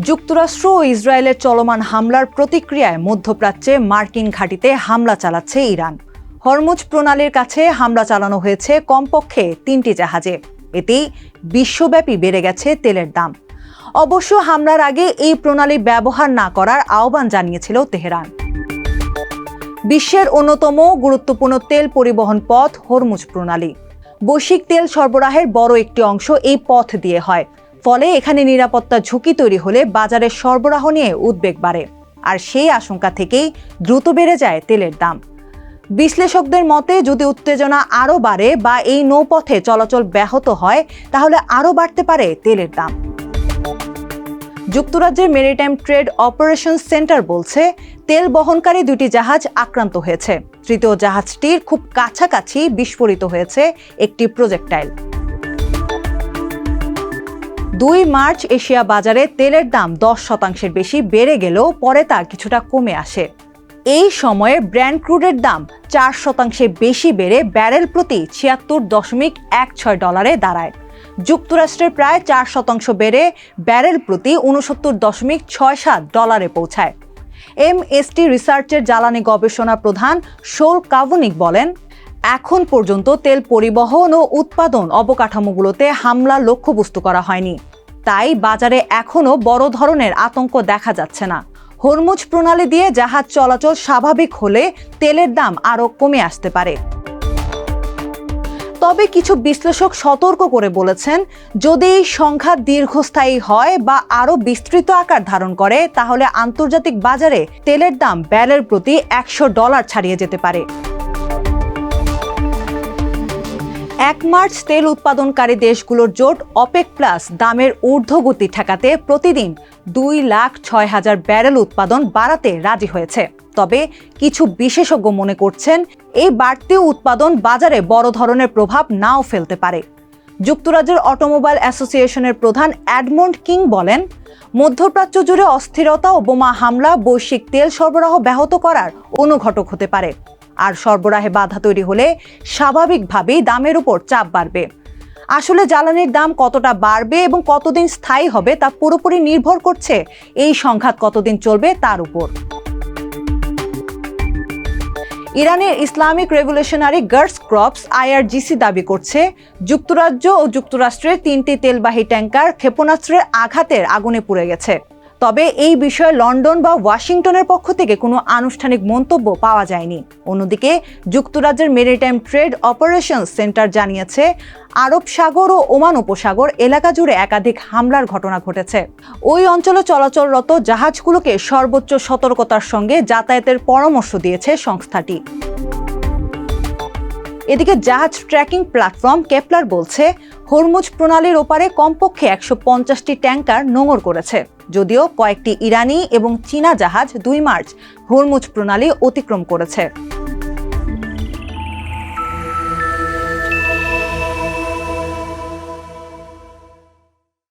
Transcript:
যুক্তরাষ্ট্র ও ইসরায়েলের চলমান হামলার প্রতিক্রিয়ায় মধ্যপ্রাচ্যে মার্কিন ঘাঁটিতে হামলা চালাচ্ছে ইরান। হরমুজ প্রণালীর কাছে হামলা চালানো হয়েছে কমপক্ষে 3টি জাহাজে। এতেই বিশ্বব্যাপী বেড়ে গেছে তেলের দাম। অবশ্য হামলার আগে এই প্রণালী ব্যবহার না করার আহ্বান জানিয়েছিল তেহরান। বিশ্বের অন্যতম গুরুত্বপূর্ণ তেল পরিবহন পথ হরমুজ প্রণালী। বৈশ্বিক তেল সরবরাহের বড় একটি অংশ এই পথ দিয়ে হয়। ফলে এখানে নিরাপত্তা ঝুঁকি তৈরি হলে বাজারের সরবরাহ নিয়ে উদ্বেগ বাড়ে, আর সেই আশঙ্কা থেকেই দ্রুত বেড়ে যায় তেলের দাম। বিশ্লেষকদের মতে যদি উত্তেজনা আরও বাড়ে বা এই নৌপথে চলাচল ব্যাহত হয় তাহলে আরও বাড়তে পারে তেলের দাম। যুক্তরাজ্যের মেরিটাইম ট্রেড অপারেশনস সেন্টার বলছে তেল বহনকারী 2টি জাহাজ আক্রান্ত হয়েছে। তৃতীয় জাহাজটির খুব কাছাকাছি বিস্ফোরিত হয়েছে একটি প্রজেক্টাইল। 2 মার্চ এশিয়া বাজারে তেলের দাম 10% বেশি বেড়ে গেলেও পরে তা কিছুটা কমে আসে। এই সময়ে ব্র্যান্ড ক্রুডের দাম 4% বেশি বেড়ে ব্যারেল প্রতি $76.16 দাঁড়ায়। যুক্তরাষ্ট্রের প্রায় 4% বেড়ে ব্যারেল প্রতি $69.67 পৌঁছায়। এমএসটি রিসার্চের জ্বালানি গবেষণা প্রধান শোল কাভনিক বলেন, এখন পর্যন্ত তেল পরিবহন ও উৎপাদন অবকাঠামোগুলোতে হামলা লক্ষ্যবস্তু করা হয়নি, তাই বাজারে এখনও বড় ধরনের আতঙ্ক দেখা যাচ্ছে না। হরমুজ প্রণালী দিয়ে জাহাজ চলাচল স্বাভাবিক হলে তেলের দাম আরও কমে আসতে পারে। তবে কিছু বিশ্লেষক সতর্ক করে বলেছেন, যদি এই সংঘাত দীর্ঘস্থায়ী হয় বা আরও বিস্তৃত আকার ধারণ করে তাহলে আন্তর্জাতিক বাজারে তেলের দাম ব্যারেল প্রতি $100 ছাড়িয়ে যেতে পারে। 1 মার্চ তেল উৎপাদনকারী দেশগুলোর জোট অপেক প্লাস দামের ঊর্ধ্বগতি ঠেকাতে প্রতিদিন 2,06,000 ব্যারেল উৎপাদন বাড়াতে রাজি হয়েছে। তবে কিছু বিশেষজ্ঞ মনে করছেন এই বাড়তি উৎপাদন বাজারে বড় ধরনের প্রভাব নাও ফেলতে পারে। যুক্তরাজ্যের অটোমোবাইল অ্যাসোসিয়েশনের প্রধান এডমন্ড কিং বলেন, মধ্যপ্রাচ্য জুড়ে অস্থিরতা ও বোমা হামলা বৈশ্বিক তেল সরবরাহ ব্যাহত করার অনুঘটক হতে পারে, আর সরবরাহে বাধা তৈরি হলে স্বাভাবিকভাবেই দামের উপর চাপ বাড়বে। আসলে জ্বালানির দাম কতটা বাড়বে এবং কতদিন স্থায়ী হবে তা পুরোপুরি নির্ভর করছে এই সংঘাত কতদিন চলবে তার উপর। ইরানের Islamic revolutionary guards crops IRGC দাবি করছে যুক্তরাজ্য ও যুক্তরাষ্ট্রের 3টি তেলবাহী ট্যাঙ্কার ক্ষেপণাস্ত্রের আঘাতের আগুনে পুড়ে গেছে। তবে এই বিষয়ে লন্ডন বা ওয়াশিংটনের পক্ষ থেকে কোনো আনুষ্ঠানিক মন্তব্য পাওয়া যায়নি। অন্যদিকে যুক্তরাজ্যের মেরিটাইম ট্রেড অপারেশনস সেন্টার জানিয়েছে আরব সাগর ও ওমান উপসাগর এলাকা জুড়ে একাধিক হামলার ঘটনা ঘটেছে। ওই অঞ্চলে চলাচলরত জাহাজগুলোকে সর্বোচ্চ সতর্কতার সঙ্গে যাতায়াতের পরামর্শ দিয়েছে সংস্থাটি। এদিকে জাহাজ ট্র্যাকিং প্ল্যাটফর্ম কেপলার বলছে হরমুজ প্রণালীর ওপারে কমপক্ষে 150টি ট্যাঙ্কার নোঙর করেছে, যদিও কয়েকটি ইরানি এবং চীনা জাহাজ 2 মার্চ হরমুজ প্রণালী অতিক্রম করেছে।